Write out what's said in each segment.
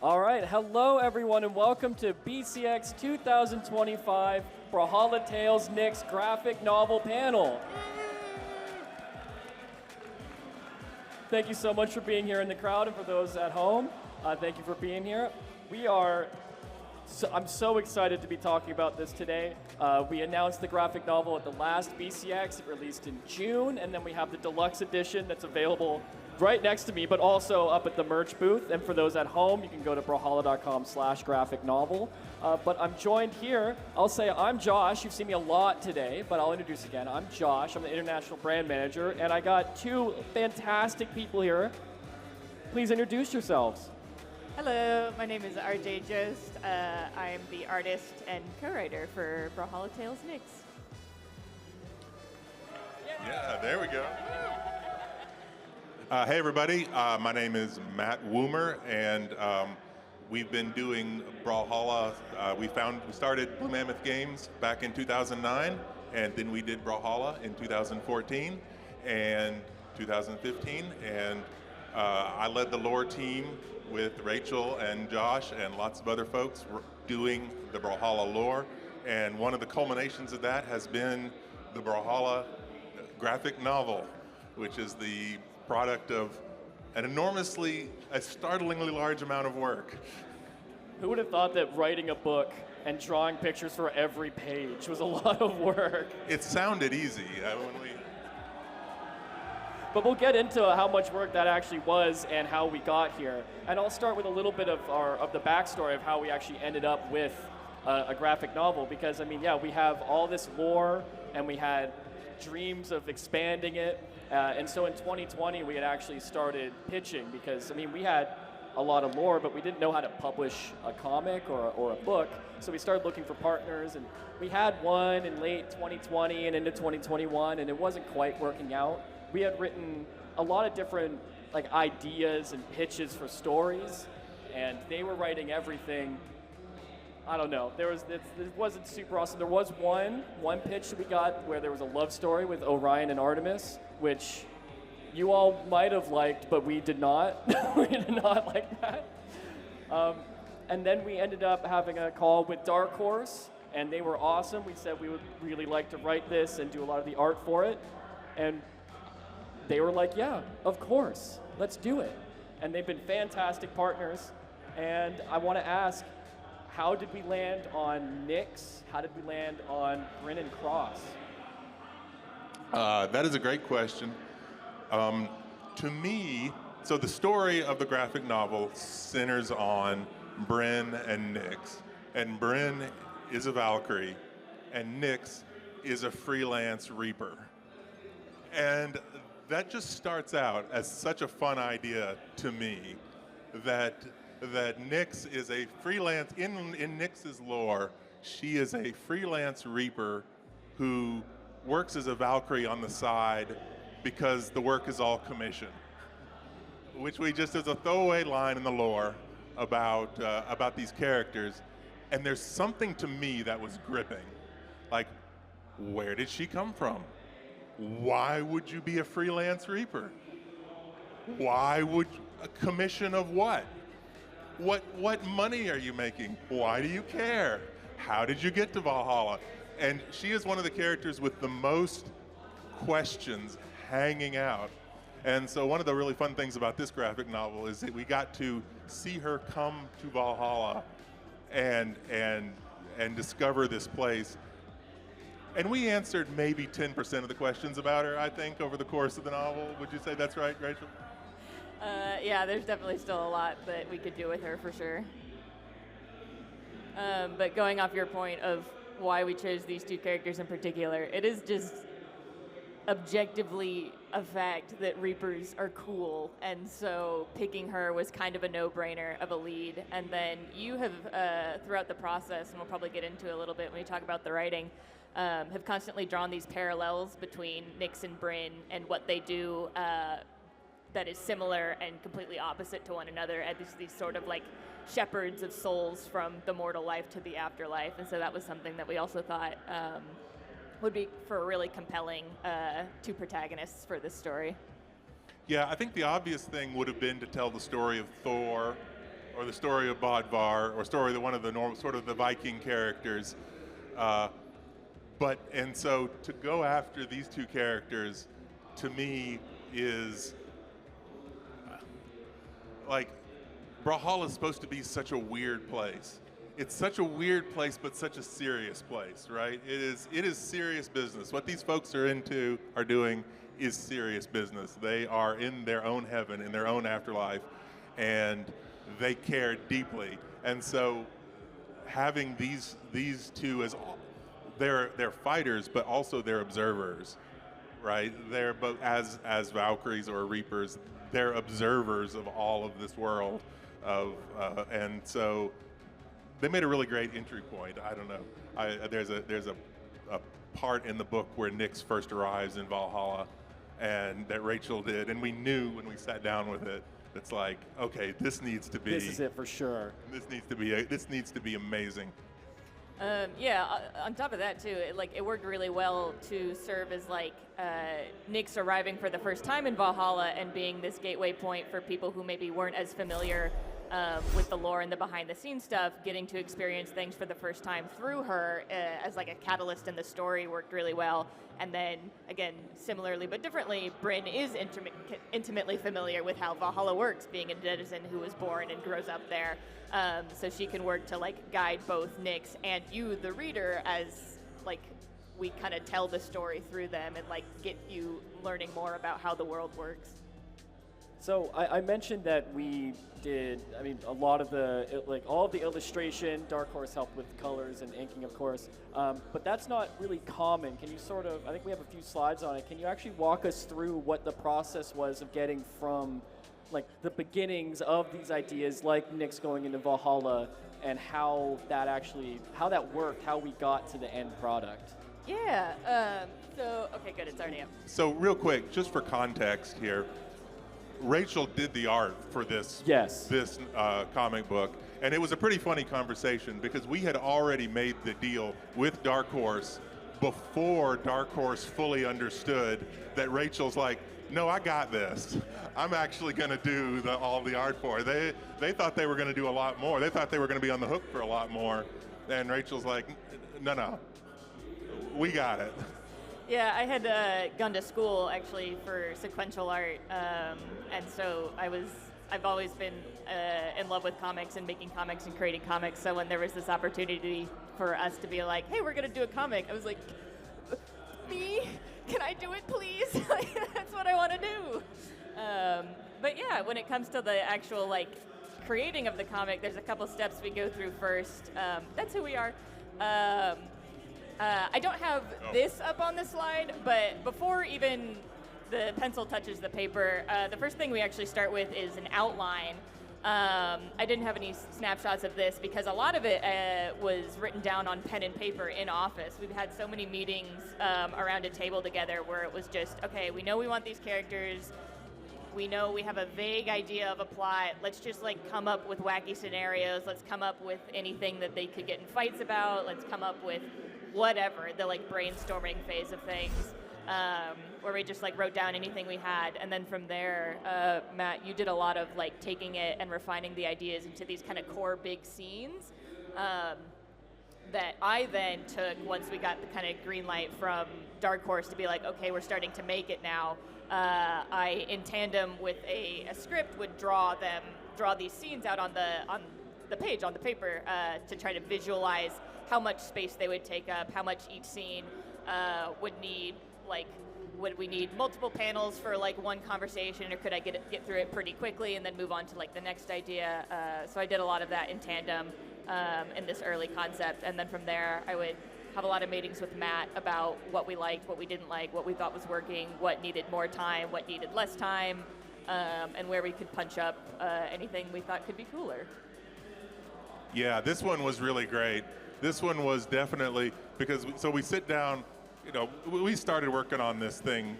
All right, hello everyone and welcome to BCX 2025 Brawlhalla Tales Nyx graphic novel panel. Thank you so much for being here in the crowd, and for those at home, thank you for being here. I'm so excited to be talking about this today. We announced the graphic novel at the last BCX. It released in June, and then we have the deluxe edition that's available right next to me, but also up at the merch booth. And for those at home, you can go to brawlhalla.com/graphic novel. But I'm joined here. I'll say I'm Josh. You've seen me a lot today, but I'll introduce again. I'm Josh. I'm the international brand manager, and I got two fantastic people here. Please introduce yourselves. Hello, my name is RJ Jost. I'm the artist and co-writer for Brawlhalla Tales Nyx. Yeah, there we go. Hey everybody, my name is Matt Woomer, and we've been doing Brawlhalla. We started Blue Mammoth Games back in 2009, and then we did Brawlhalla in 2014 and 2015, and I led the lore team with Rachel and Josh and lots of other folks doing the Brawlhalla lore, and one of the culminations of that has been the Brawlhalla graphic novel, which is the product of a startlingly large amount of work. Who would have thought that writing a book and drawing pictures for every page was a lot of work? It sounded easy But we'll get into how much work that actually was and how we got here. And I'll start with a little bit of the backstory of how we actually ended up with a graphic novel, because I mean, yeah, we have all this lore and we had dreams of expanding it. And so in 2020, we had actually started pitching, because I mean, we had a lot of lore, but we didn't know how to publish a comic or a book. So we started looking for partners, and we had one in late 2020 and into 2021, and it wasn't quite working out. We had written a lot of different ideas and pitches for stories, and they were writing everything. I don't know. It wasn't super awesome. There was one pitch that we got where there was a love story with Orion and Artemis, which you all might have liked, but we did not. We did not like that. And then we ended up having a call with Dark Horse, and they were awesome. We said we would really like to write this and do a lot of the art for it, and they were like, yeah, of course, let's do it. And they've been fantastic partners. And I want to ask, how did we land on Nyx? How did we land on Bryn and Cross? That is a great question. To me, so the story of the graphic novel centers on Bryn and Nyx. And Bryn is a Valkyrie, and Nyx is a freelance Reaper. And that just starts out as such a fun idea to me, that Nyx is a freelance, in Nyx's lore, she is a freelance Reaper who works as a Valkyrie on the side because the work is all commission, which we just as a throwaway line in the lore about these characters. And there's something to me that was gripping. Like, where did she come from? Why would you be a freelance Reaper? Why would a commission of what? What money are you making? Why do you care? How did you get to Valhalla? And she is one of the characters with the most questions hanging out. And so one of the really fun things about this graphic novel is that we got to see her come to Valhalla and discover this place. And we answered maybe 10% of the questions about her, I think, over the course of the novel. Would you say that's right, Rachel? Yeah, there's definitely still a lot that we could do with her for sure. But going off your point of why we chose these two characters in particular, it is just objectively a fact that Reapers are cool, and so picking her was kind of a no-brainer of a lead. And then you have, throughout the process, and we'll probably get into it a little bit when we talk about the writing, have constantly drawn these parallels between Nyx and Bryn and what they do that is similar and completely opposite to one another, as these sort of like shepherds of souls from the mortal life to the afterlife. And so that was something that we also thought would be for a really compelling two protagonists for this story. Yeah, I think the obvious thing would have been to tell the story of Thor or the story of Bodvar, or story of one of the normal, sort of the Viking characters. And so to go after these two characters, to me, is like, Brawlhalla is supposed to be such a weird place. It's such a weird place, but such a serious place, right? It is serious business. What these folks are doing is serious business. They are in their own heaven, in their own afterlife, and they care deeply. And so having these two as they're fighters, but also they're observers, right? They're both as Valkyries or Reapers. They're observers of all of this world, and so they made a really great entry point. I don't know. There's a part in the book where Nyx first arrives in Valhalla, and that Rachel did, and we knew when we sat down with it. It's like, okay, this needs to be. This is it for sure. This needs to be amazing. Yeah, on top of that too, it worked really well to serve as Nyx arriving for the first time in Valhalla and being this gateway point for people who maybe weren't as familiar with the lore and the behind-the-scenes stuff. Getting to experience things for the first time through her as a catalyst in the story worked really well. And then, again, similarly but differently, Brynn is intimately familiar with how Valhalla works, being a denizen who was born and grows up there. So she can work to guide both Nyx and you, the reader, as we kind of tell the story through them and get you learning more about how the world works. So I mentioned that we did, a lot of all of the illustration. Dark Horse helped with colors and inking, of course, but that's not really common. Can you I think we have a few slides on it. Can you actually walk us through what the process was of getting from the beginnings of these ideas, like Nyx going into Valhalla, and how that worked, how we got to the end product? Yeah, okay, good, it's already up. So real quick, just for context here, Rachel did the art for this comic book, and it was a pretty funny conversation because we had already made the deal with Dark Horse before Dark Horse fully understood that Rachel's like, no, I got this. I'm actually going to do all the art for it. They thought they were going to do a lot more. They thought they were going to be on the hook for a lot more, and Rachel's like, no, we got it. Yeah, I had gone to school actually for sequential art, and so I've always been in love with comics and making comics and creating comics. So when there was this opportunity for us to be like, hey, we're gonna do a comic, I was like, me? Can I do it, please? That's what I want to do. But yeah, when it comes to the actual creating of the comic, there's a couple steps we go through first. That's who we are. I don't have this up on the slide, but before even the pencil touches the paper, the first thing we actually start with is an outline. I didn't have any snapshots of this because a lot of it was written down on pen and paper in office. We've had so many meetings around a table together where it was just, okay, we know we want these characters. We know we have a vague idea of a plot. Let's just come up with wacky scenarios. Let's come up with anything that they could get in fights about. Let's come up with whatever, the brainstorming phase of things, where we just wrote down anything we had. And then from there, Matt, you did a lot of taking it and refining the ideas into these kind of core big scenes that I then took once we got the kind of green light from Dark Horse to be okay, we're starting to make it now. I, in tandem with a script, would draw these scenes out on the page, on the paper, to try to visualize how much space they would take up, how much each scene would need. Would we need multiple panels for one conversation, or could I get through it pretty quickly and then move on to the next idea? So I did a lot of that in tandem in this early concept, and then from there I would have a lot of meetings with Matt about what we liked, what we didn't like, what we thought was working, what needed more time, what needed less time, and where we could punch up anything we thought could be cooler. Yeah, this one was really great. This one was definitely, because we sit down, we started working on this thing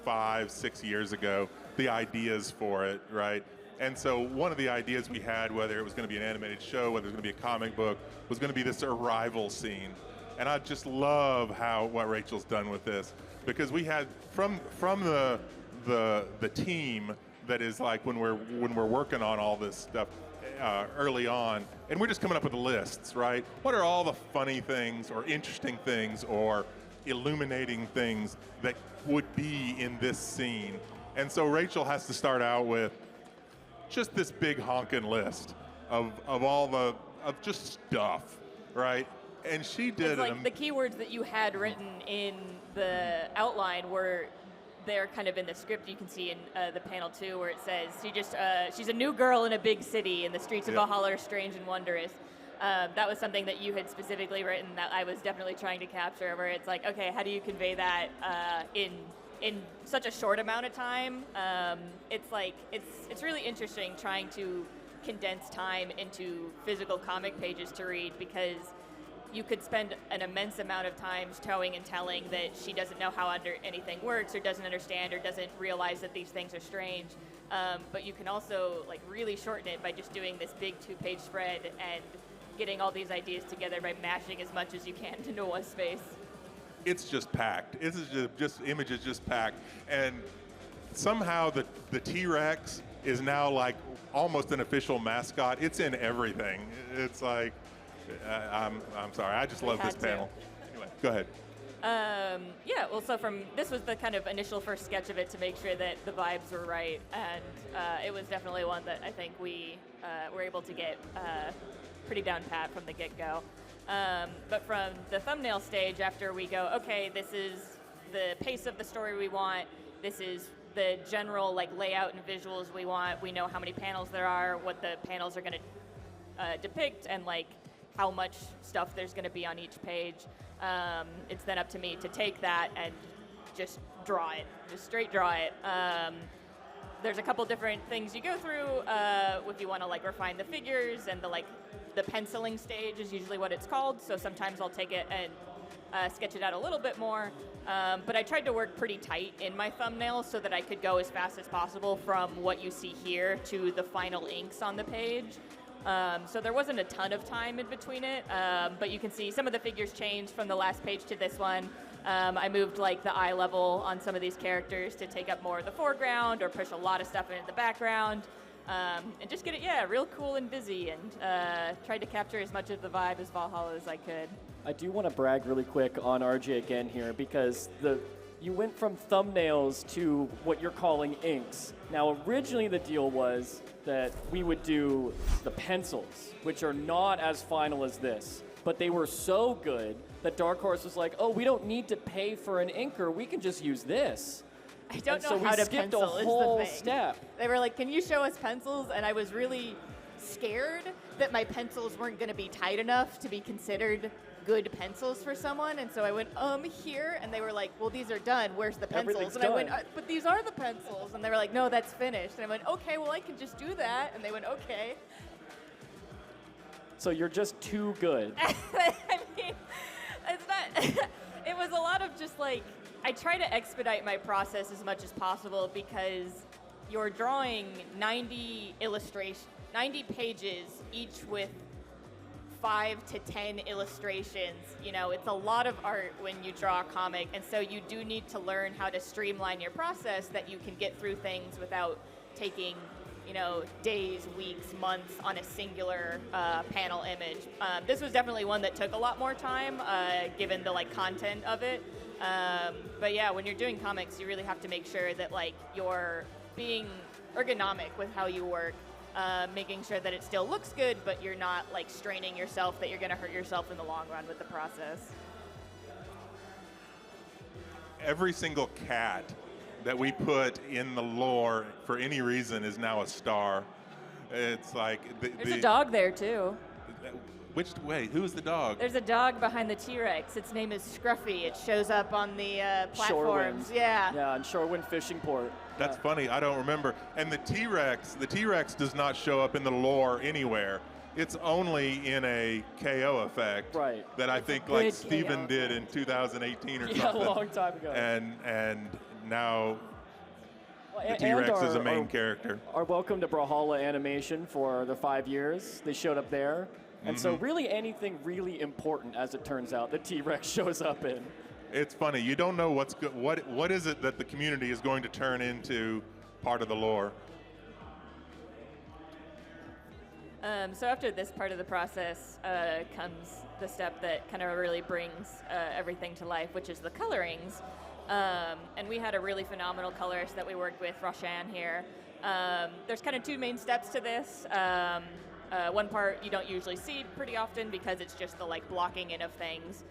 5-6 years ago, the ideas for it, right? And so one of the ideas we had, whether it was going to be an animated show, whether it was going to be a comic book, was going to be this arrival scene. And I just love what Rachel's done with this, because we had from the team, that is like when we're working on all this stuff early on, and we're just coming up with lists, right? What are all the funny things or interesting things or illuminating things that would be in this scene? And so Rachel has to start out with just this big honking list of just stuff, right? And she did. It's like the keywords that you had written in the outline were there kind of in the script. You can see in the panel too, where it says she's a new girl in a big city, and the streets of Brawlhalla are strange and wondrous. That was something that you had specifically written that I was definitely trying to capture. Where it's like, okay, how do you convey that in such a short amount of time? It's really interesting trying to condense time into physical comic pages to read, because you could spend an immense amount of time showing and telling that she doesn't know how anything works, or doesn't understand, or doesn't realize that these things are strange. But you can also like really shorten it by just doing this big 2-page spread and getting all these ideas together by mashing as much as you can into one space. It's just packed. It's just images just packed, and somehow the T-Rex is now like almost an official mascot. It's in everything. It's like. I'm sorry, I just love this panel. Anyway, go ahead. So this was the kind of initial first sketch of it to make sure that the vibes were right, and it was definitely one that I think we were able to get pretty down pat from the get-go. But from the thumbnail stage, after we go, okay, this is the pace of the story we want, this is the general like layout and visuals we want, we know how many panels there are, what the panels are going to depict, and like how much stuff there's going to be on each page. It's then up to me to take that and just draw it, just straight draw it. There's a couple different things you go through if you want to like refine the figures, and the penciling stage is usually what it's called. So sometimes I'll take it and sketch it out a little bit more. But I tried to work pretty tight in my thumbnail so that I could go as fast as possible from what you see here to the final inks on the page. So there wasn't a ton of time in between it, but you can see some of the figures changed from the last page to this one. I moved like the eye level on some of these characters to take up more of the foreground, or push a lot of stuff into the background, and just get it, real cool and busy, and tried to capture as much of the vibe as Brawlhalla as I could. I do want to brag really quick on RJ again here, because you went from thumbnails to what you're calling inks. Now, originally the deal was that we would do the pencils, which are not as final as this, but they were so good that Dark Horse was like, oh, we don't need to pay for an inker, we can just use this. I don't know so how we to skipped pencil a is whole the thing. step. They were like, can you show us pencils? And I was really scared that my pencils weren't going to be tight enough to be considered good pencils for someone, and so I went, here, and they were like, well, these are done, where's the pencils? And I went, but these are the pencils, and they were like, no, that's finished. And I went, okay, well, I can just do that, and they went, okay. So you're just too good. I mean, it's not, it was a lot of just like, I try to expedite my process as much as possible, because you're drawing 90 pages, each with 5 to 10 illustrations. You know, it's a lot of art when you draw a comic, and so you do need to learn how to streamline your process that you can get through things without taking, days, weeks, months on a singular panel image. This was definitely one that took a lot more time, given the content of it. But yeah, when you're doing comics, you really have to make sure that you're being ergonomic with how you work. Making sure that it still looks good, but you're not straining yourself, that you're going to hurt yourself in the long run with the process. Every single cat that we put in the lore for any reason is now a star. It's like there's a dog there too. Who's the dog? There's a dog behind the T-Rex. Its name is Scruffy. It shows up on the platforms. Shorewind. Yeah. Yeah, on Shorewind Fishing Port. That's funny. I don't remember. And the T-Rex does not show up in the lore anywhere. It's only in a KO effect. Right. That I think Steven did in 2018 or something. Yeah, a long time ago. And now the T-Rex is a main character. Our welcome to Brawlhalla animation for the 5 years. They showed up there. And so really anything really important, as it turns out, the T-Rex shows up in. It's funny. You don't know what's good. What is it that the community is going to turn into part of the lore? So after this part of the process comes the step that kind of really brings everything to life, which is the colorings. And we had a really phenomenal colorist that we worked with, Roshan here. There's kind of two main steps to this. One part you don't usually see pretty often because it's just the like blocking in of things.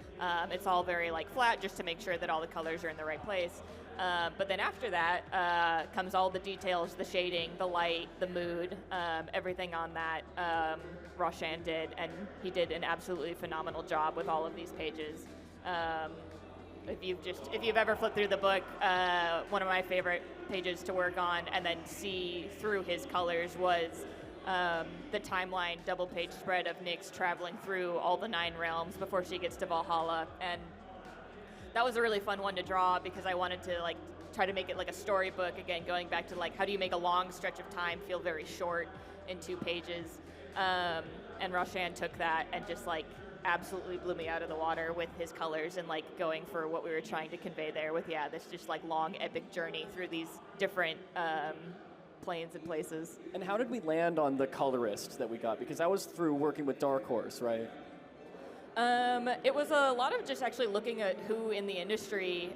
It's all very like flat just to make sure that all the colors are in the right place. But then after that comes all the details, the shading, the light, the mood, everything on that Roshan did, and he did an absolutely phenomenal job with all of these pages. If you've ever flipped through the book, one of my favorite pages to work on and then see through his colors was the timeline double page spread of Nyx traveling through all the 9 realms before she gets to Brawlhalla, and that was a really fun one to draw because I wanted to like try to make it like a storybook again, going back to like how do you make a long stretch of time feel very short in 2 pages, and Roshan took that and just like absolutely blew me out of the water with his colors and like going for what we were trying to convey there with this just like long epic journey through these different planes and places. And how did we land on the colorist that we got? Because that was through working with Dark Horse, right? It was a lot of just actually looking at who in the industry,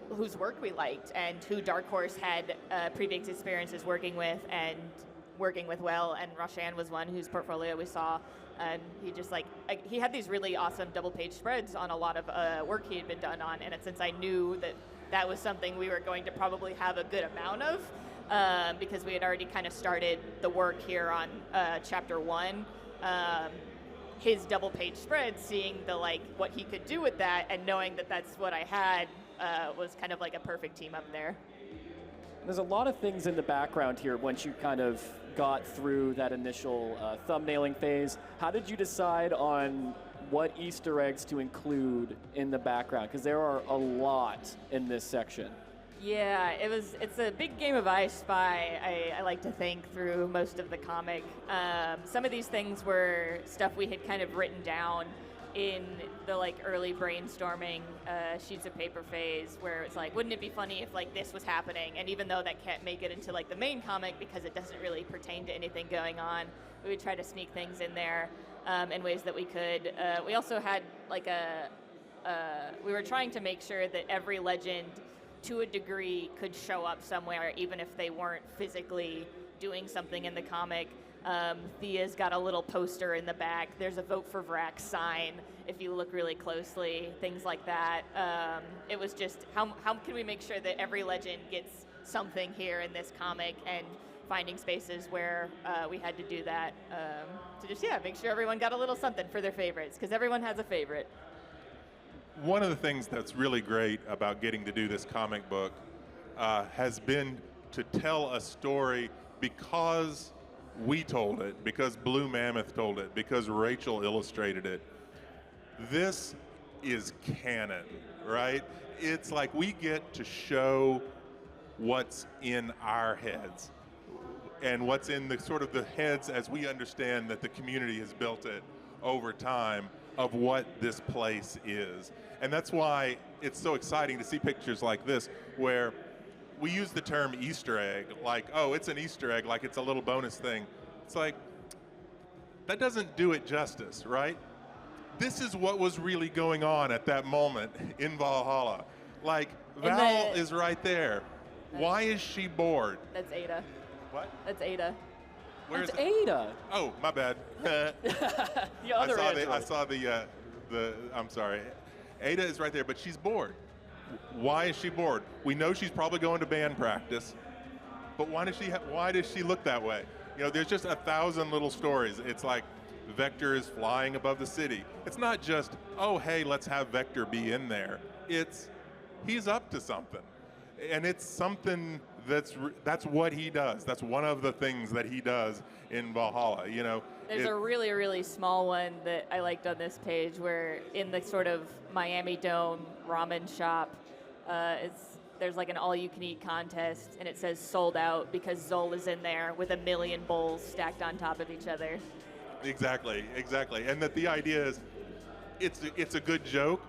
whose work we liked and who Dark Horse had previous experiences working with and working with well, and Roshan was one whose portfolio we saw, and he just like, he had these really awesome double page spreads on a lot of work he had been done on, and since I knew that that was something we were going to probably have a good amount of, because we had already kind of started the work here on chapter 1, his double page spread, seeing the like what he could do with that and knowing that that's what I had was kind of like a perfect team up there. There's a lot of things in the background here once you kind of got through that initial thumbnailing phase. How did you decide on what Easter eggs to include in the background? Because there are a lot in this section. Yeah, it's a big game of I Spy, I like to think, through most of the comic. Some of these things were stuff we had kind of written down in the like early brainstorming sheets of paper phase, where it's like, wouldn't it be funny if like this was happening? And even though that can't make it into like the main comic because it doesn't really pertain to anything going on, we would try to sneak things in there in ways that we could. We also had like we were trying to make sure that every legend to a degree could show up somewhere, even if they weren't physically doing something in the comic. Thea's got a little poster in the back. There's a Vote for Vrax sign if you look really closely, things like that. It was just, how can we make sure that every legend gets something here in this comic, and finding spaces where we had to do that to just, make sure everyone got a little something for their favorites, because everyone has a favorite. One of the things that's really great about getting to do this comic book has been to tell a story because we told it, because Blue Mammoth told it, because Rachel illustrated it. This is canon, right? It's like we get to show what's in our heads and what's in the sort of the heads as we understand that the community has built it over time of what this place is. And that's why it's so exciting to see pictures like this where we use the term Easter egg, like, oh, it's an Easter egg, like it's a little bonus thing. It's like, that doesn't do it justice, right? This is what was really going on at that moment in Brawlhalla. Like, Val is right there. Why is she bored? That's Ada. What? That's Ada. Where's That's Ada. Oh, my bad. The other I saw the, I'm sorry. Ada is right there, but she's bored. Why is she bored? We know she's probably going to band practice, but why does she look that way? You know, there's just 1,000 little stories. It's like Vector is flying above the city. It's not just, oh, hey, let's have Vector be in there. It's, he's up to something. And it's something that's what he does. That's one of the things that he does in Brawlhalla, you know. There's a really, really small one that I liked on this page where in the sort of Miami Dome ramen shop, there's like an all-you-can-eat contest, and it says sold out because Zol is in there with 1 million bowls stacked on top of each other. Exactly. And that the idea is it's a good joke,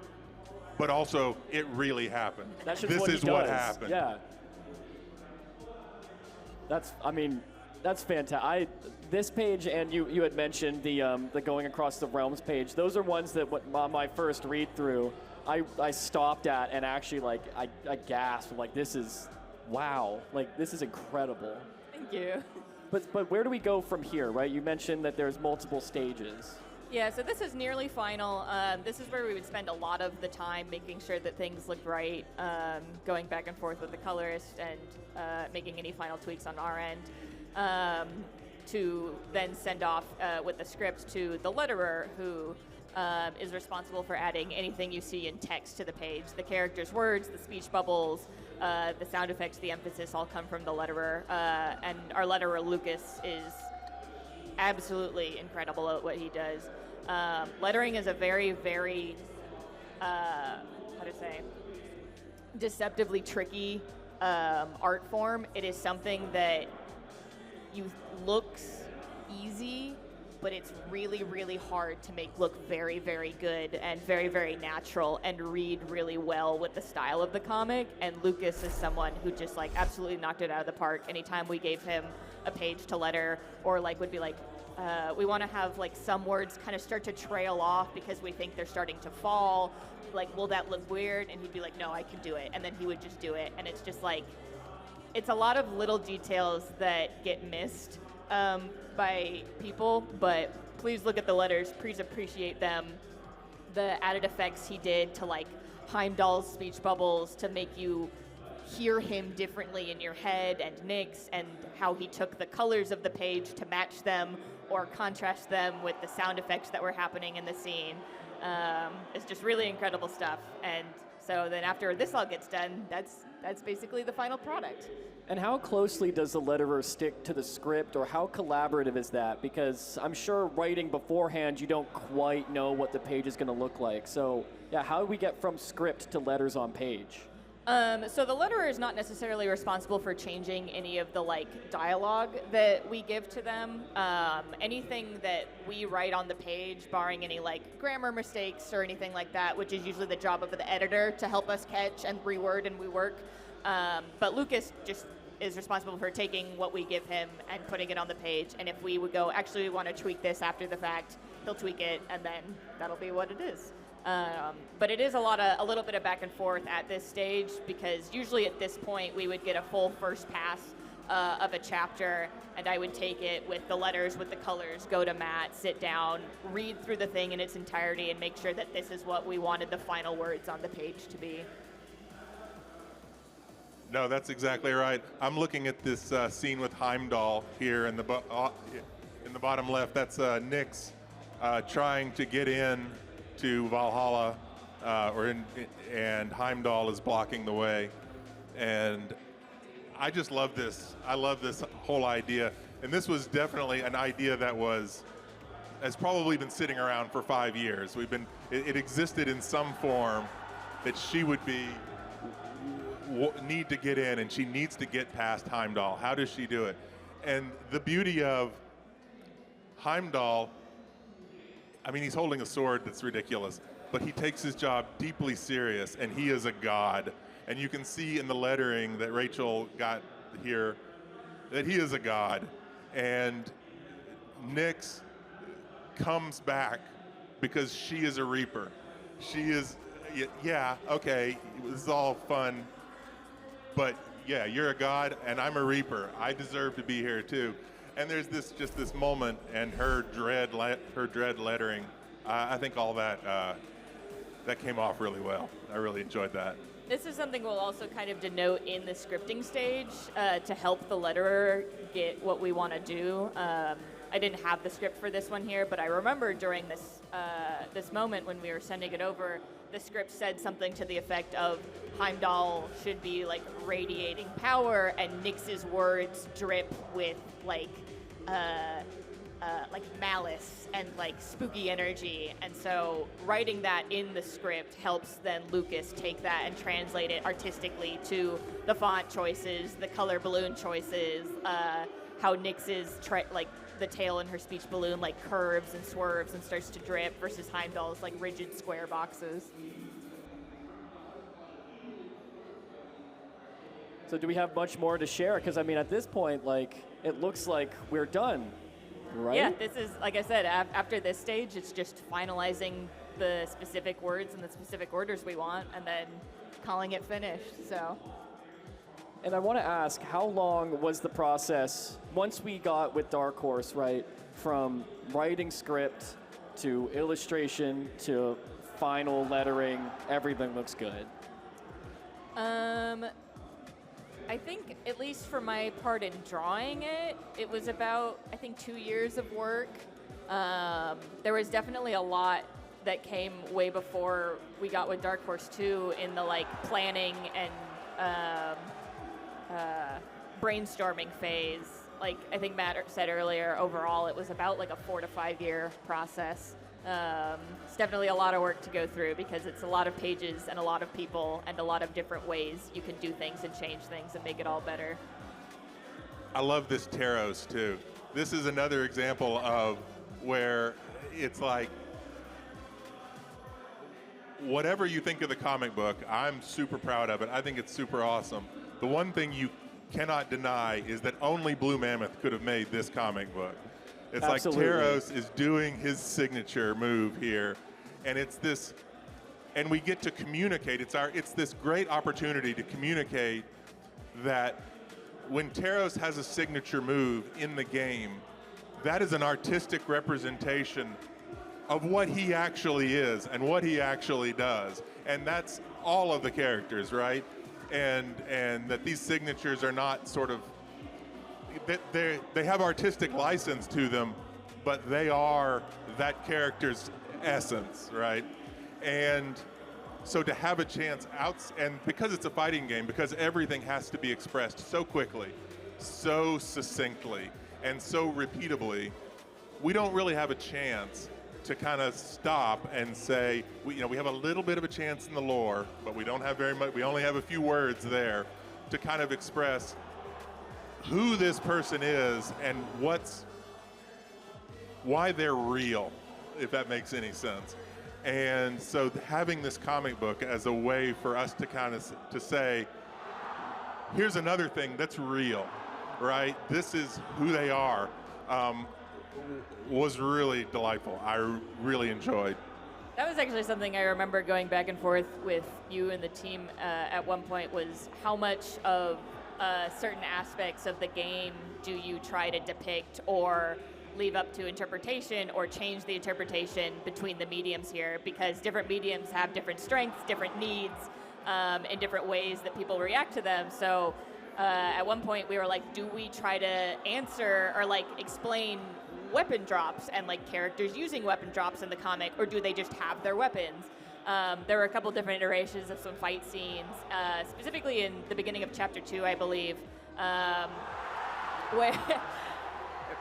but also it really happened. That's just this what is he what does. happened. Yeah. That's, I mean, That's fantastic. This page, and you had mentioned the going across the realms page. Those are ones that on my first read through, I stopped at and actually like I gasped like this is wow, like this is incredible. Thank you. But where do we go from here, right? You mentioned that there's multiple stages. Yeah, so this is nearly final. This is where we would spend a lot of the time making sure that things look right, going back and forth with the colorist and making any final tweaks on our end, to then send off with the script to the letterer, who is responsible for adding anything you see in text to the page. The characters' words, the speech bubbles, the sound effects, the emphasis all come from the letterer. And our letterer, Lucas, is absolutely incredible at what he does. Lettering is a very, very, deceptively tricky art form. It is something that looks easy, but it's really, really hard to make look very, very good and very, very natural and read really well with the style of the comic. And Lucas is someone who just like absolutely knocked it out of the park. Anytime we gave him a page to letter, or like would be like, we want to have like some words kind of start to trail off because we think they're starting to fall. Like, will that look weird? And he'd be like, no, I can do it. And then he would just do it. And it's just like, it's a lot of little details that get missed by people, but please look at the letters, please appreciate them. The added effects he did to like Heimdall's speech bubbles to make you hear him differently in your head, and Nick's, and how he took the colors of the page to match them or contrast them with the sound effects that were happening in the scene. It's just really incredible stuff. And so then after this all gets done, that's basically the final product. And how closely does the letterer stick to the script, or how collaborative is that? Because I'm sure writing beforehand, you don't quite know what the page is going to look like. So yeah, how do we get from script to letters on page? So the letterer is not necessarily responsible for changing any of the like dialogue that we give to them. Anything that we write on the page, barring any like grammar mistakes or anything like that, which is usually the job of the editor to help us catch and reword and rework. But Lucas just is responsible for taking what we give him and putting it on the page. And if we would go, actually, we want to tweak this after the fact, he'll tweak it, and then that'll be what it is. But it is a little bit of back and forth at this stage, because usually at this point we would get a full first pass of a chapter, and I would take it with the letters, with the colors, go to Matt, sit down, read through the thing in its entirety, and make sure that this is what we wanted the final words on the page to be. No, that's exactly right. I'm looking at this scene with Heimdall here in the bottom left. That's Nyx trying to get in to Valhalla, and Heimdall is blocking the way. And I just love this. I love this whole idea. And this was definitely an idea that has probably been sitting around for 5 years. It existed in some form that she would need to get in, and she needs to get past Heimdall. How does she do it? And the beauty of Heimdall, I mean, he's holding a sword that's ridiculous, but he takes his job deeply serious, and he is a god. And you can see in the lettering that Rachel got here that he is a god. And Nyx comes back because she is a reaper. She is, yeah, okay, this is all fun, but yeah, you're a god and I'm a reaper. I deserve to be here too. And there's this moment, and her dread lettering. I think all that came off really well. I really enjoyed that. This is something we'll also kind of denote in the scripting stage to help the letterer get what we want to do. I didn't have the script for this one here, but I remember during this moment when we were sending it over, the script said something to the effect of Heimdall should be like radiating power, and Nyx's words drip with like malice and like spooky energy. And so writing that in the script helps then Lucas take that and translate it artistically to the font choices, the color balloon choices, how Nyx's the tail in her speech balloon like curves and swerves and starts to drip versus Heimdall's like rigid square boxes. So do we have much more to share? Because I mean, at this point, like, it looks like we're done, right? Yeah, this is, like I said, after this stage, it's just finalizing the specific words and the specific orders we want, and then calling it finished, so. And I want to ask, how long was the process, once we got with Dark Horse, right, from writing script to illustration to final lettering, everything looks good? I think, at least for my part in drawing it, it was about, I think, 2 years of work. There was definitely a lot that came way before we got with Dark Horse 2 in the like planning and brainstorming phase. Like I think Matt said earlier, overall it was about like a 4 to 5 year process. It's definitely a lot of work to go through because it's a lot of pages and a lot of people and a lot of different ways you can do things and change things and make it all better. I love this Taros too. This is another example of where it's like, whatever you think of the comic book, I'm super proud of it. I think it's super awesome. The one thing you cannot deny is that only Blue Mammoth could have made this comic book. It's Absolutely. like Taros is doing his signature move here, and it's this, and we get to communicate. It's this great opportunity to communicate that when Taros has a signature move in the game, that is an artistic representation of what he actually is and what he actually does. And that's all of the characters, right? And that these signatures are not sort of, they have artistic license to them, but they are that character's essence, right? And so to have a chance out, and because it's a fighting game, because everything has to be expressed so quickly, so succinctly, and so repeatably, we don't really have a chance to kind of stop and say, we have a little bit of a chance in the lore, but we don't have very much, we only have a few words there to kind of express who this person is and why they're real, if that makes any sense. And so having this comic book as a way for us to kind of to say, here's another thing that's real, right? This is who they are, was really delightful. I really enjoyed. That was actually something I remember going back and forth with you and the team at one point, was how much of certain aspects of the game do you try to depict or leave up to interpretation or change the interpretation between the mediums here, because different mediums have different strengths, different needs, and different ways that people react to them. So at one point we were like, do we try to answer or like explain weapon drops and like characters using weapon drops in the comic, or do they just have their weapons? There were a couple different iterations of some fight scenes, specifically in the beginning of chapter 2, I believe, where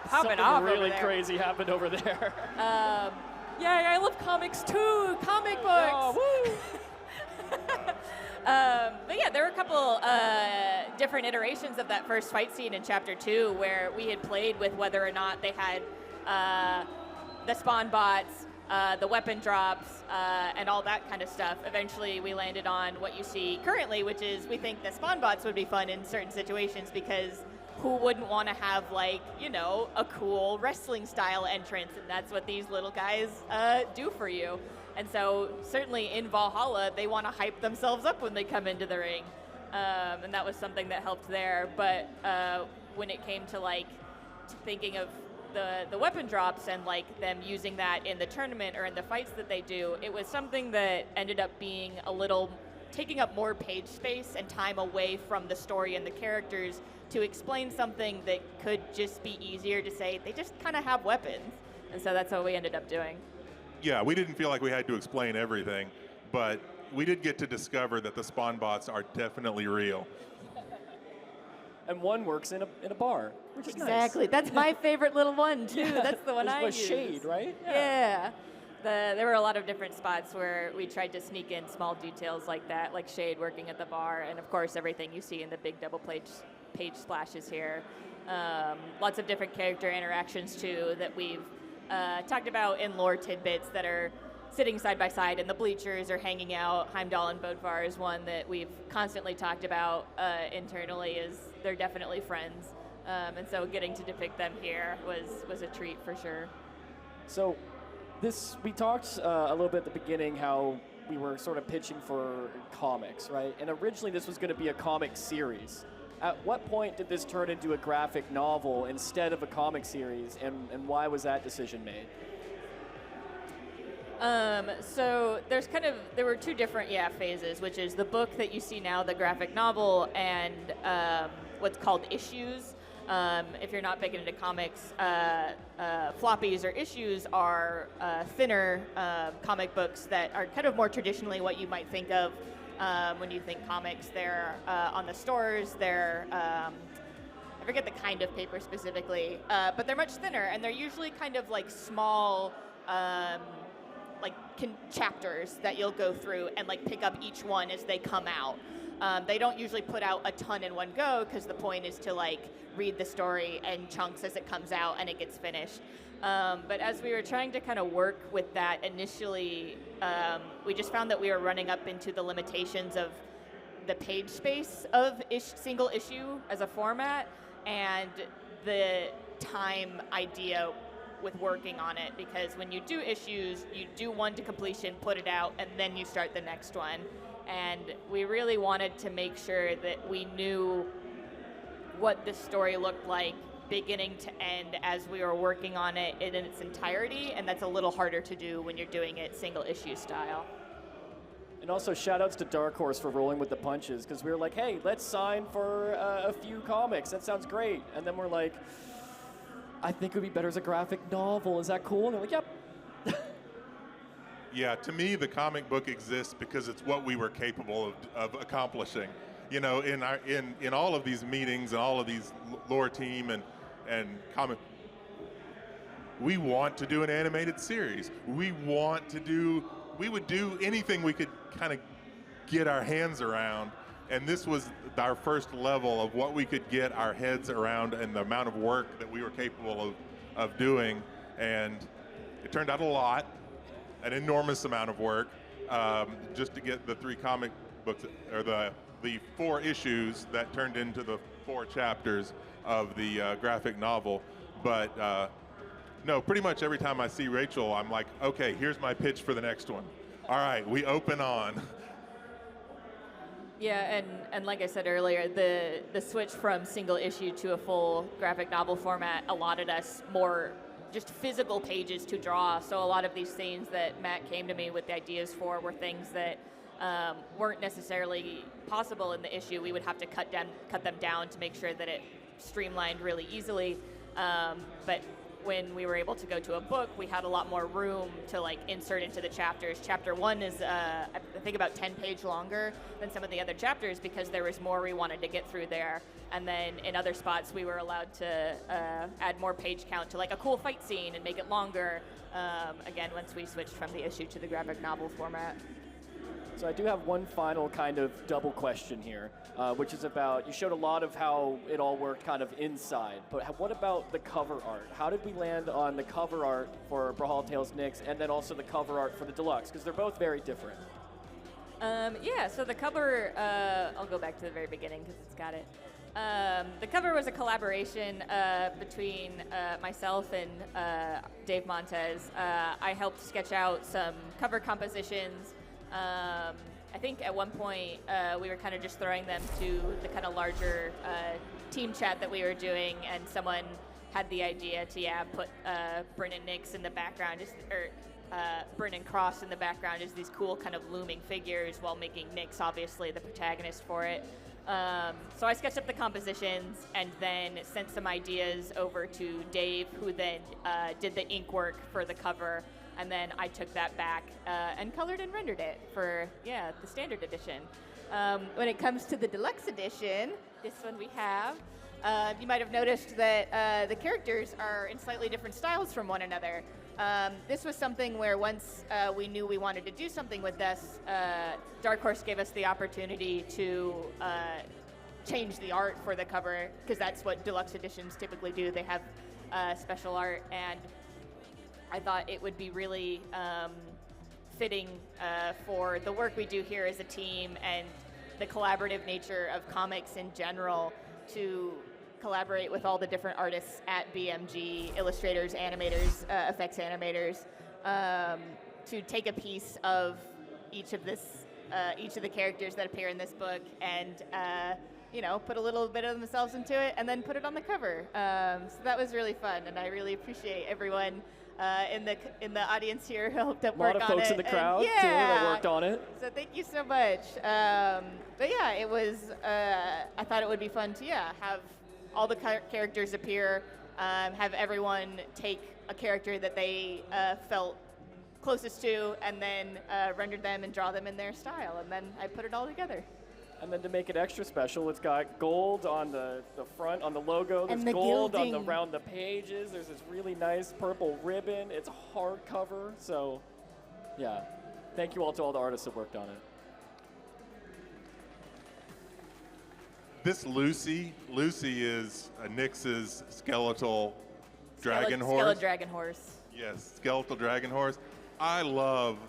Something really crazy happened over there. Yeah, I love comics too, comic books. Oh, woo! But yeah, there were a couple different iterations of that first fight scene in chapter 2 where we had played with whether or not they had the spawn bots, the weapon drops, and all that kind of stuff. Eventually we landed on what you see currently, which is we think the spawn bots would be fun in certain situations, because who wouldn't want to have, like, a cool wrestling style entrance, and that's what these little guys do for you. And so certainly in Brawlhalla, they want to hype themselves up when they come into the ring. And that was something that helped there. But when it came to thinking of the weapon drops and them using that in the tournament or in the fights that they do, it was something that ended up being taking up more page space and time away from the story and the characters to explain something that could just be easier to say, they just kind of have weapons. And so that's what we ended up doing. Yeah, we didn't feel like we had to explain everything, but we did get to discover that the spawn bots are definitely real. And one works in a bar, which is exactly. nice. That's my favorite little one too. Yeah, that's the one I use. Shade, right? Yeah. There were a lot of different spots where we tried to sneak in small details like that, like Shade working at the bar, and of course everything you see in the big double page splashes here. Lots of different character interactions too that we've talked about in lore tidbits that are sitting side by side in the bleachers or hanging out. Heimdall and Bodvar is one that we've constantly talked about internally, is they're definitely friends. And so getting to depict them here was a treat for sure. So we talked a little bit at the beginning how we were sort of pitching for comics, right? And originally this was going to be a comic series. At what point did this turn into a graphic novel instead of a comic series, and why was that decision made? So there were two different phases, which is the book that you see now, the graphic novel, and what's called issues. If you're not big into comics, floppies or issues are thinner comic books that are kind of more traditionally what you might think of when you think comics. They're on the stores. They're I forget the kind of paper specifically, but they're much thinner, and they're usually kind of like small. Chapters that you'll go through and like pick up each one as they come out. They don't usually put out a ton in one go because the point is to like read the story in chunks as it comes out and it gets finished. But as we were trying to kind of work with that initially, we just found that we were running up into the limitations of the page space of single issue as a format and the time idea with working on it, because when you do issues, you do one to completion, put it out, and then you start the next one. And we really wanted to make sure that we knew what the story looked like beginning to end as we were working on it in its entirety, and that's a little harder to do when you're doing it single issue style. And also shout outs to Dark Horse for rolling with the punches, because we were like, hey, let's sign for a few comics. That sounds great. And then we're like, I think it would be better as a graphic novel. Is that cool? And they're like, yep. Yeah, to me, the comic book exists because it's what we were capable of accomplishing. You know, in all of these meetings and all of these lore team and comic, we want to do an animated series. We would do anything we could kind of get our hands around. And this was our first level of what we could get our heads around and the amount of work that we were capable of doing. And it turned out a lot, an enormous amount of work, just to get the 3 comic books, or the 4 issues that turned into the 4 chapters of the graphic novel. But no, pretty much every time I see Rachel, I'm like, okay, here's my pitch for the next one. All right, we open on. Yeah, and like I said earlier, the switch from single issue to a full graphic novel format allotted us more just physical pages to draw. So a lot of these scenes that Matt came to me with the ideas for were things that weren't necessarily possible in the issue. We would have to cut them down to make sure that it streamlined really easily. But when we were able to go to a book, we had a lot more room to like insert into the chapters. Chapter 1 is, I think, about 10 pages longer than some of the other chapters because there was more we wanted to get through there. And then in other spots, we were allowed to add more page count to like a cool fight scene and make it longer. Again, once we switched from the issue to the graphic novel format. So I do have one final kind of double question here, which is about, you showed a lot of how it all worked kind of inside, but what about the cover art? How did we land on the cover art for Brawlhalla Tales Nyx and then also the cover art for the deluxe? Because they're both very different. So the cover, I'll go back to the very beginning because it's got it. The cover was a collaboration between myself and Dave Montez. I helped sketch out some cover compositions. I think at one point we were kind of just throwing them to the kind of larger team chat that we were doing, and someone had the idea to put Bryn and Nyx in the background, Bryn and Cross in the background as these cool kind of looming figures, while making Nyx obviously the protagonist for it. So I sketched up the compositions and then sent some ideas over to Dave, who then did the ink work for the cover. And then I took that back and colored and rendered it for, the standard edition. When it comes to the deluxe edition, this one we have, you might have noticed that the characters are in slightly different styles from one another. This was something where once we knew we wanted to do something with this, Dark Horse gave us the opportunity to change the art for the cover, because that's what deluxe editions typically do. They have special art, and I thought it would be really fitting for the work we do here as a team and the collaborative nature of comics in general to collaborate with all the different artists at BMG, illustrators, animators, effects animators, to take a piece of each of the characters that appear in this book and put a little bit of themselves into it and then put it on the cover. So that was really fun, and I really appreciate everyone in the audience here who helped up work on it. A lot of folks in the crowd too that worked on it. So thank you so much. But yeah, it was. I thought it would be fun to have all the characters appear, have everyone take a character that they felt closest to, and then render them and draw them in their style, and then I put it all together. And then to make it extra special, it's got gold on the front, on the logo. There's and the gold gilding. around the pages. There's this really nice purple ribbon. It's a hardcover. So, yeah. Thank you all to all the artists that worked on it. This Lucy is Nyx's skeletal dragon horse. Skeletal dragon horse. Yes, skeletal dragon horse. I love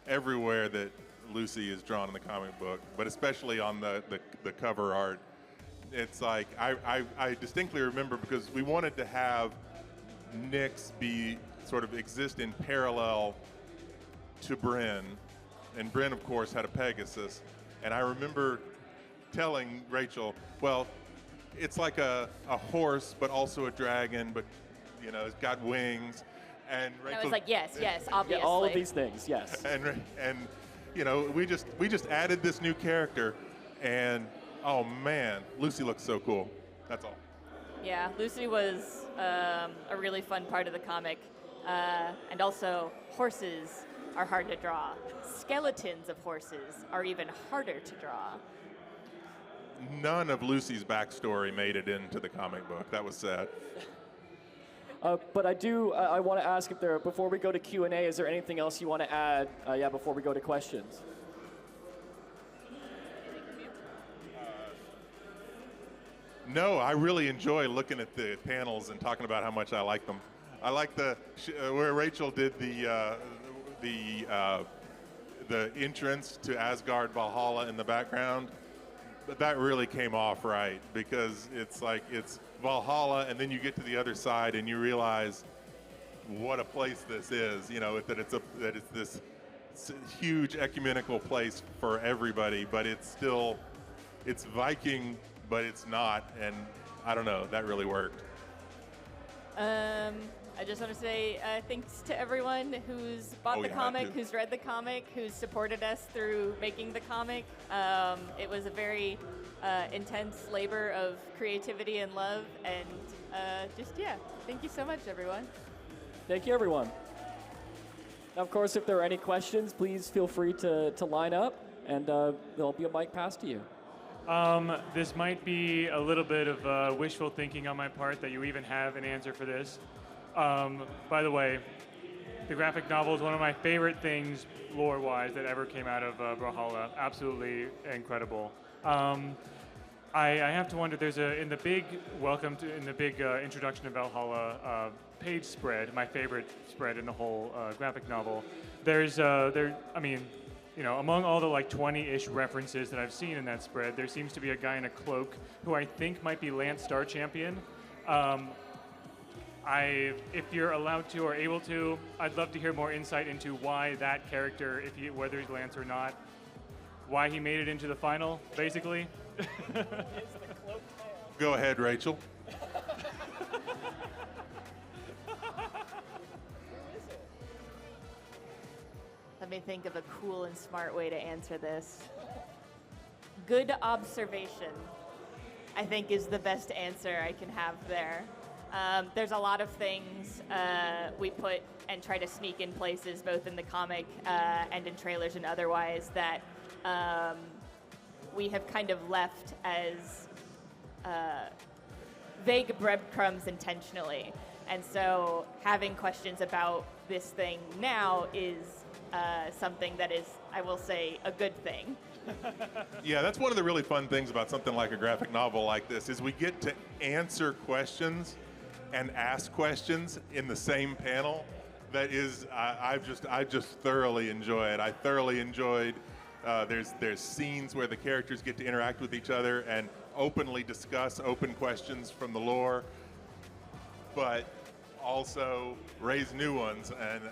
everywhere that Lucy is drawn in the comic book, but especially on the cover art. It's like, I distinctly remember because we wanted to have Nyx exist in parallel to Bryn, and Bryn, of course, had a Pegasus. And I remember telling Rachel, well, it's like a horse, but also a dragon, but it's got wings. And Rachel, I was like, yes, obviously. Yeah, all of these things, yes. And we just added this new character, and oh man, Lucy looks so cool. That's all. Yeah, Lucy was a really fun part of the comic, and also horses are hard to draw. Skeletons of horses are even harder to draw. None of Lucy's backstory made it into the comic book. That was sad. But I want to ask before we go to Q&A, is there anything else you want to add, before we go to questions? No, I really enjoy looking at the panels and talking about how much I like them. I like where Rachel did the entrance to Asgard Valhalla in the background. But that really came off right, because it's like it's Valhalla, and then you get to the other side and you realize what a place this is. That it's this huge ecumenical place for everybody, but it's Viking, but it's not. And I don't know, that really worked. I just want to say thanks to everyone who's bought the comic, who's read the comic, who's supported us through making the comic. It was a very intense labor of creativity and love, and thank you so much, everyone. Thank you, everyone. Now, of course, if there are any questions, please feel free to line up, and there'll be a mic passed to you. This might be a little bit of wishful thinking on my part that you even have an answer for this. By the way, the graphic novel is one of my favorite things, lore-wise, that ever came out of Brawlhalla. Absolutely incredible. I have to wonder. There's in the big introduction to Valhalla page spread, my favorite spread in the whole graphic novel. There's among all the 20-ish references that I've seen in that spread, there seems to be a guy in a cloak who I think might be Lance Star Champion. If you're allowed to or able to, I'd love to hear more insight into why that character, whether he's Lance or not, why he made it into the final, basically. Go ahead, Rachel. Let me think of a cool and smart way to answer this. Good observation, I think, is the best answer I can have there. There's a lot of things we put and try to sneak in places, both in the comic and in trailers and otherwise, that we have kind of left as vague breadcrumbs intentionally. And so having questions about this thing now is something that is, I will say, a good thing. Yeah, that's one of the really fun things about something like a graphic novel like this, is we get to answer questions and ask questions in the same panel. That is, I just thoroughly enjoy it. I thoroughly enjoyed. There's scenes where the characters get to interact with each other, and openly discuss open questions from the lore, but also raise new ones, and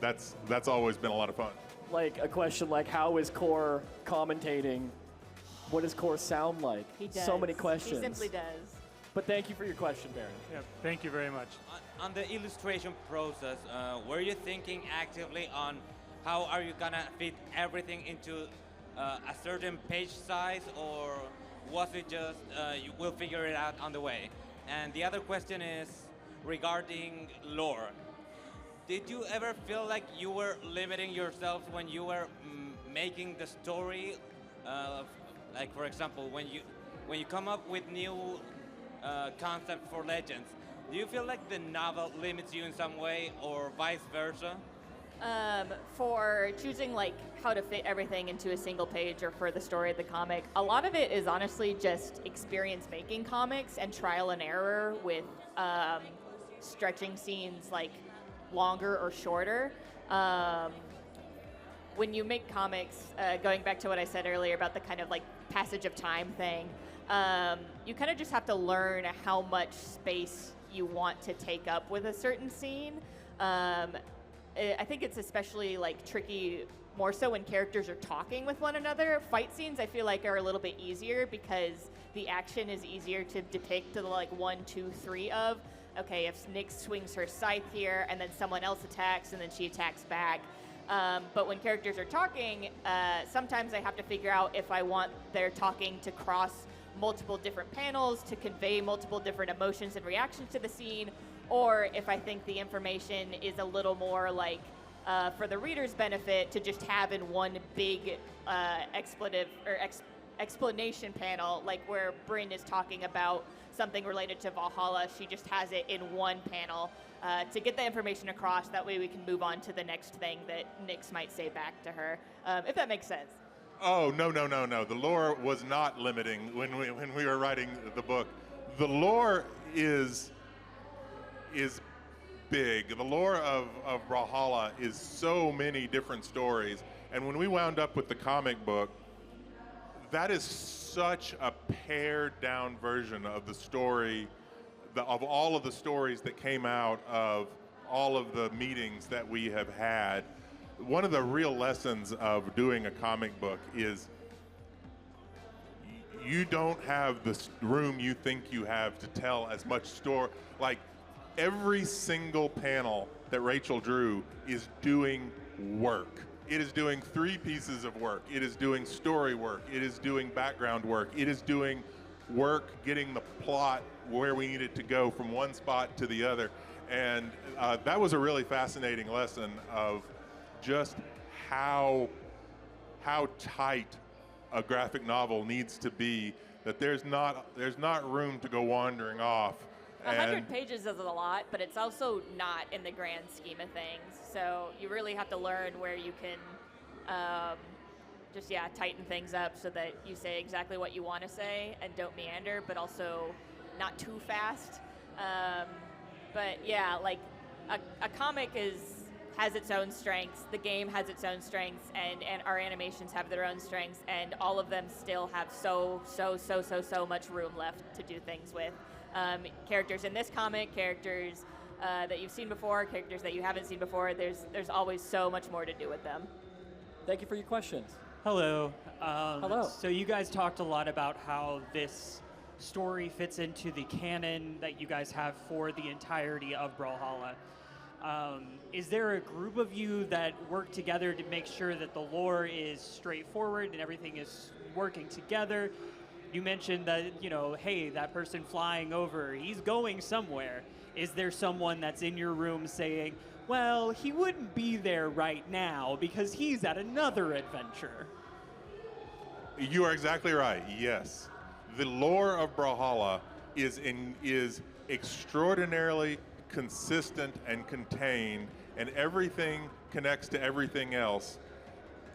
that's always been a lot of fun. Like a question like, how is Core commentating? What does Core sound like? He does. So many questions. He simply does. But thank you for your question, Baron. Yeah, thank you very much. On the illustration process, were you thinking actively on how are you gonna fit everything into a certain page size, or was it just you will figure it out on the way? And the other question is regarding lore. Did you ever feel like you were limiting yourself when you were making the story? Like, for example, when you come up with new concept for Legends, do you feel like the novel limits you in some way, or vice versa? For choosing like how to fit everything into a single page or for the story of the comic, a lot of it is honestly just experience making comics and trial and error with stretching scenes like longer or shorter. When you make comics, going back to what I said earlier about the kind of like passage of time thing, you kind of just have to learn how much space you want to take up with a certain scene. I think it's especially like tricky more so when characters are talking with one another. Fight scenes I feel like are a little bit easier because the action is easier to depict to the like 1, 2, 3 of. Okay, if Nyx swings her scythe here and then someone else attacks and then she attacks back. But when characters are talking, sometimes I have to figure out if I want their talking to cross multiple different panels to convey multiple different emotions and reactions to the scene, or if I think the information is a little more like for the reader's benefit to just have in one big explanation panel, like where Bryn is talking about something related to Brawlhalla. She just has it in one panel to get the information across. That way we can move on to the next thing that Nyx might say back to her, if that makes sense. Oh, no. The lore was not limiting when we were writing the book. The lore is big. The lore of Brawlhalla is so many different stories. And when we wound up with the comic book, that is such a pared down version of the story, of all of the stories that came out of all of the meetings that we have had. One of the real lessons of doing a comic book is you don't have the room you think you have to tell as much story. Like, every single panel that Rachel drew is doing work. It is doing 3 pieces of work. It is doing story work. It is doing background work. It is doing work getting the plot where we need it to go from one spot to the other. And that was a really fascinating lesson of just how tight a graphic novel needs to be, that there's not room to go wandering off. 100 pages is a lot, but it's also not in the grand scheme of things. So you really have to learn where you can just tighten things up so that you say exactly what you want to say and don't meander, but also not too fast. But yeah, like a comic has its own strengths, the game has its own strengths, and our animations have their own strengths, and all of them still have so much room left to do things with. Characters in this comic, characters that you've seen before, characters that you haven't seen before, there's always so much more to do with them. Thank you for your questions. Hello. Hello. So you guys talked a lot about how this story fits into the canon that you guys have for the entirety of Brawlhalla. Is there a group of you that work together to make sure that the lore is straightforward and everything is working together? You mentioned that, hey, that person flying over, he's going somewhere. Is there someone that's in your room saying, well, he wouldn't be there right now because he's at another adventure? You are exactly right, yes. The lore of Brawlhalla is extraordinarily consistent and contained, and everything connects to everything else,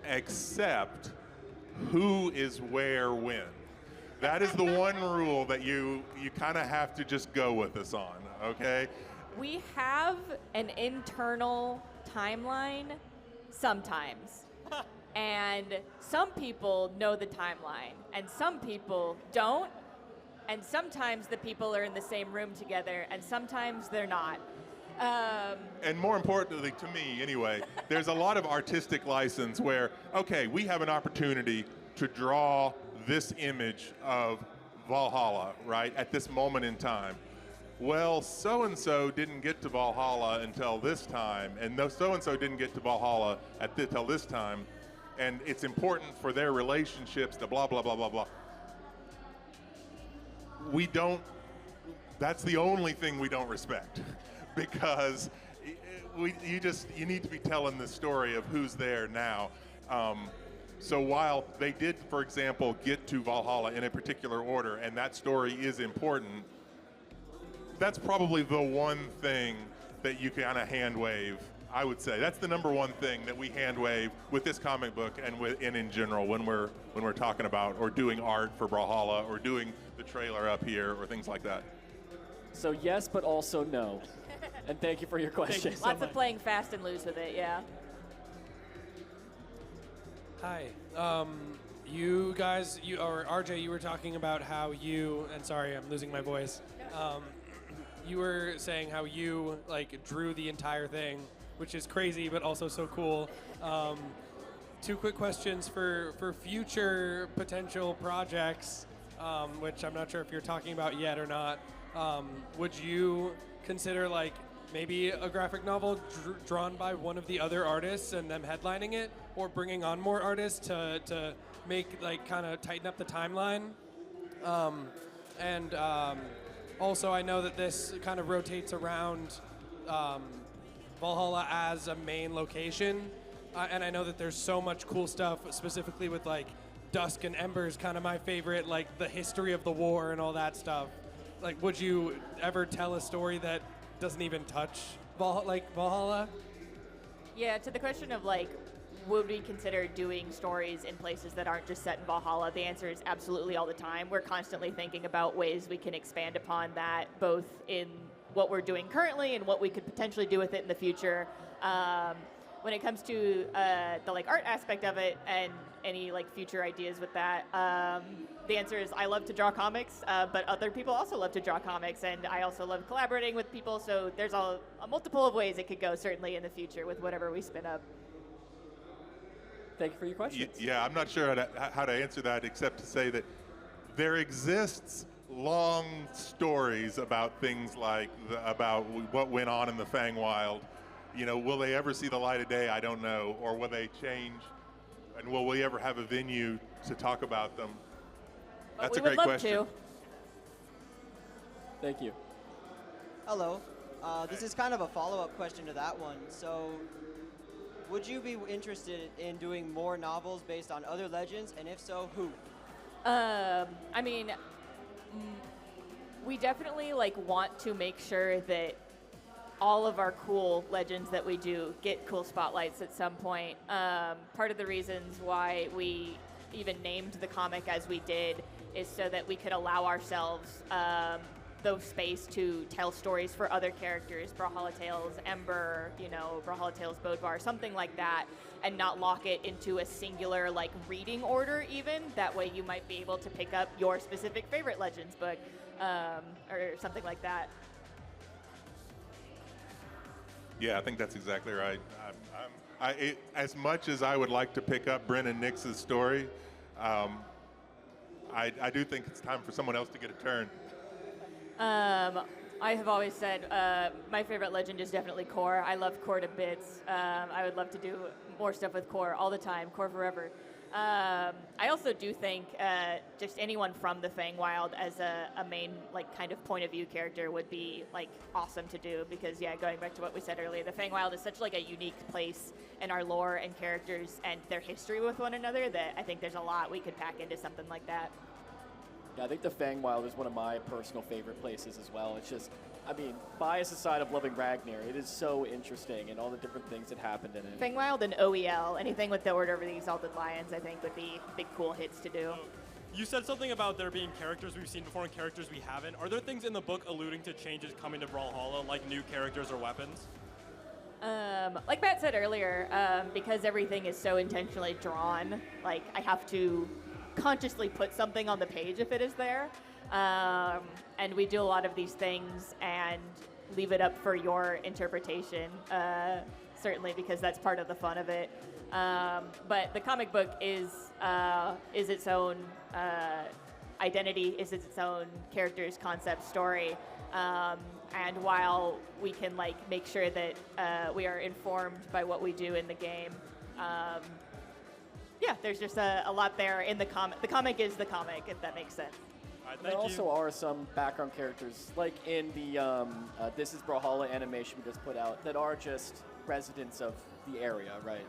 except who is where when. That is the one rule that you kind of have to just go with us on, okay? We have an internal timeline sometimes. And some people know the timeline, and some people don't. and sometimes the people are in the same room together, and sometimes they're not. And more importantly, to me anyway, there's a lot of artistic license where, okay, we have an opportunity to draw this image of Valhalla, right, at this moment in time. Well, so-and-so didn't get to Valhalla until this time, and so-and-so didn't get to Valhalla until this time, and it's important for their relationships to blah, blah, blah, blah, blah. We don't, that's the only thing we don't respect, because you need to be telling the story of who's there now. So while they did, for example, get to Valhalla in a particular order, and that story is important, that's probably the one thing that you kind of hand wave, I would say. That's the number one thing that we hand wave with this comic book and in general when we're talking about or doing art for Brawlhalla or doing the trailer up here or things like that. So yes, but also no. And thank you for your question. Lots of playing fast and loose with it, yeah. Hi. You guys, or RJ, you were talking about how and sorry, I'm losing my voice. You were saying how you like drew the entire thing, which is crazy, but also so cool. Two quick questions for future potential projects, which I'm not sure if you're talking about yet or not. Would you consider like maybe a graphic novel drawn by one of the other artists and them headlining it, or bringing on more artists to make like kind of tighten up the timeline? Also, I know that this kind of rotates around Valhalla as a main location, and I know that there's so much cool stuff, specifically with like Dusk and Embers, kind of my favorite, like the history of the war and all that stuff. Like, would you ever tell a story that doesn't even touch Valhalla? Yeah, to the question of like, would we consider doing stories in places that aren't just set in Valhalla? The answer is absolutely all the time. We're constantly thinking about ways we can expand upon that, both in what we're doing currently and what we could potentially do with it in the future. When it comes to the like art aspect of it and any like future ideas with that, the answer is I love to draw comics, but other people also love to draw comics, and I also love collaborating with people. So there's a multiple of ways it could go certainly in the future with whatever we spin up. Thank you for your questions. Yeah, I'm not sure how to answer that except to say that there exists long stories about things like about what went on in the Fangwild. You know, will they ever see the light of day? I don't know. Or will they change? And will we ever have a venue to talk about them? That's a great question. Thank you. Hello. This is kind of a follow-up question to that one. So, would you be interested in doing more novels based on other legends, and if so, who? I mean, we definitely like want to make sure that all of our cool legends that we do get cool spotlights at some point. Part of the reasons why we even named the comic as we did is so that we could allow ourselves the space to tell stories for other characters, Brawlhalla Tales, Ember, Brawlhalla Tales, Bodvar, something like that, and not lock it into a singular like reading order even. That way you might be able to pick up your specific favorite Legends book or something like that. Yeah, I think that's exactly right. As much as I would like to pick up Bryn and Nix's story, I do think it's time for someone else to get a turn. I have always said my favorite legend is definitely Core. I love Core to bits. I would love to do more stuff with Core all the time, Core forever. I also do think just anyone from the Fangwild as a main like kind of point of view character would be like awesome to do, because yeah, going back to what we said earlier, the Fangwild is such like a unique place in our lore and characters and their history with one another that I think there's a lot we could pack into something like that. Yeah, I think the Fangwild is one of my personal favorite places as well. It's just, I mean, bias aside of loving Ragnar, it is so interesting and all the different things that happened in it. Fangwild and OEL, anything with the Order of the Exalted Lions, I think would be big cool hits to do. You said something about there being characters we've seen before and characters we haven't. Are there things in the book alluding to changes coming to Brawlhalla, like new characters or weapons? Like Matt said earlier, because everything is so intentionally drawn, like I have to consciously put something on the page if it is there. And we do a lot of these things and leave it up for your interpretation, certainly because that's part of the fun of it. But the comic book is its own identity, is its own characters, concept, story. And while we can like make sure that we are informed by what we do in the game, yeah, there's just a lot there in the comic. The comic is the comic, if that makes sense. There also are some background characters, like in the This is Brawlhalla animation we just put out, that are just residents of the area, right?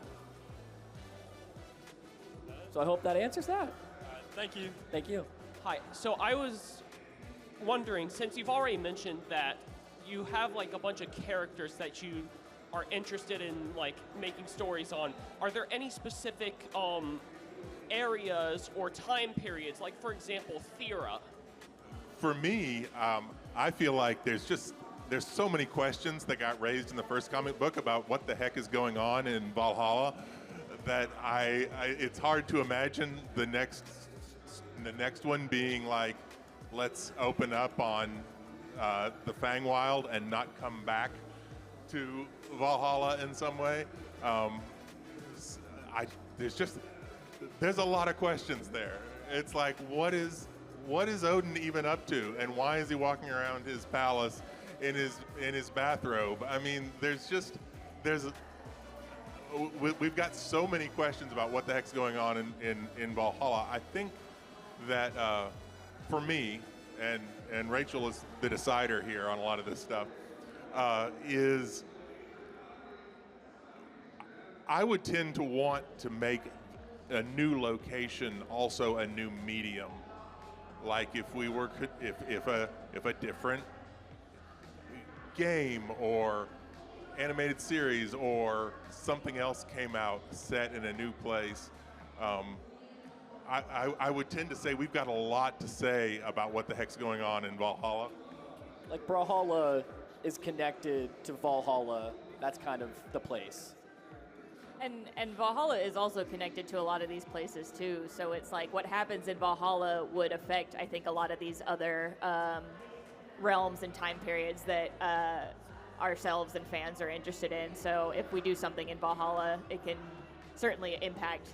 So I hope that answers that. Thank you. Thank you. Hi. So I was wondering, since you've already mentioned that you have like a bunch of characters that you are interested in like making stories on, are there any specific areas or time periods, like for example, Thera? For me, I feel like there's so many questions that got raised in the first comic book about what the heck is going on in Valhalla that it's hard to imagine the next one being like, let's open up on the Fangwild and not come back to Valhalla in some way. There's a lot of questions there. It's like, what is Odin even up to, and why is he walking around his palace in his bathrobe? I mean, we've got so many questions about what the heck's going on in Valhalla. I think that for me, and Rachel is the decider here on a lot of this stuff, is I would tend to want to make a new location also a new medium. Like if a different game or animated series or something else came out set in a new place, I would tend to say we've got a lot to say about what the heck's going on in Valhalla. Like Brawlhalla is connected to Valhalla. That's kind of the place. And Valhalla is also connected to a lot of these places too. So it's like what happens in Valhalla would affect, I think, a lot of these other realms and time periods that ourselves and fans are interested in. So if we do something in Valhalla, it can certainly impact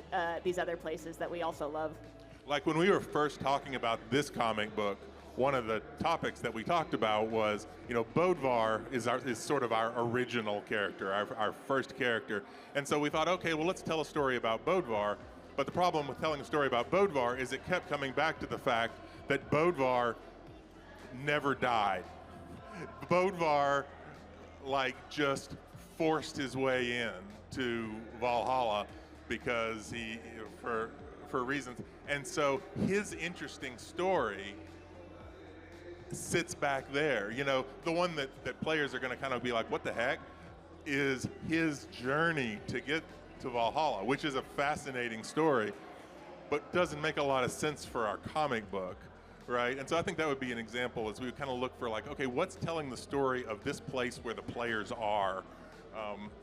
these other places that we also love. Like when we were first talking about this comic book, one of the topics that we talked about was, Bodvar is sort of our original character, our first character. And so we thought, okay, well, let's tell a story about Bodvar. But the problem with telling a story about Bodvar is it kept coming back to the fact that Bodvar never died. Bodvar, just forced his way in to Valhalla because for reasons. And so his interesting story sits back there. The one that players are going to kind of be like, what the heck, is his journey to get to Valhalla, which is a fascinating story, but doesn't make a lot of sense for our comic book, right? And so I think that would be an example as we kind of look for okay, what's telling the story of this place where the players are?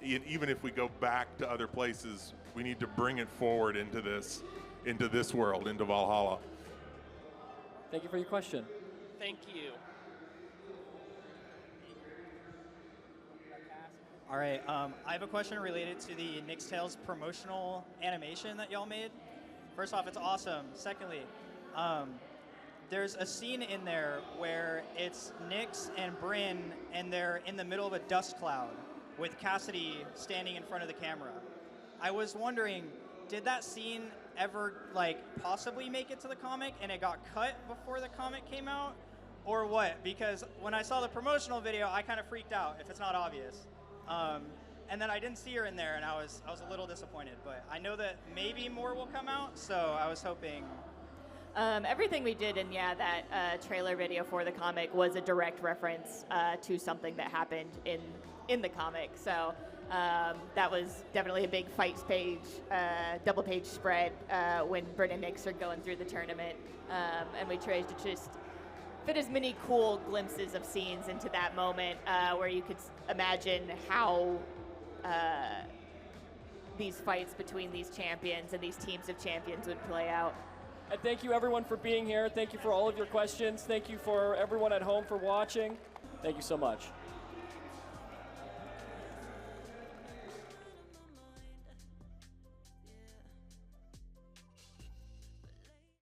Even if we go back to other places, we need to bring it forward into this world, into Valhalla. Thank you for your question. Thank you. All right, I have a question related to the Nyx Tales promotional animation that y'all made. First off, it's awesome. Secondly, there's a scene in there where it's Nyx and Bryn, and they're in the middle of a dust cloud with Cassidy standing in front of the camera. I was wondering, did that scene ever possibly make it to the comic and it got cut before the comic came out, or what? Because when I saw the promotional video, I kind of freaked out if it's not obvious. And then I didn't see her in there, and I was a little disappointed. But I know that maybe more will come out, so I was hoping. Everything we did in that trailer video for the comic was a direct reference to something that happened in the comic. So that was definitely a big fights page, double page spread when Bryn and Nyx are going through the tournament, and we tried to just fit as many cool glimpses of scenes into that moment where you could imagine how these fights between these champions and these teams of champions would play out. And thank you everyone for being here. Thank you for all of your questions. Thank you for everyone at home for watching. Thank you so much.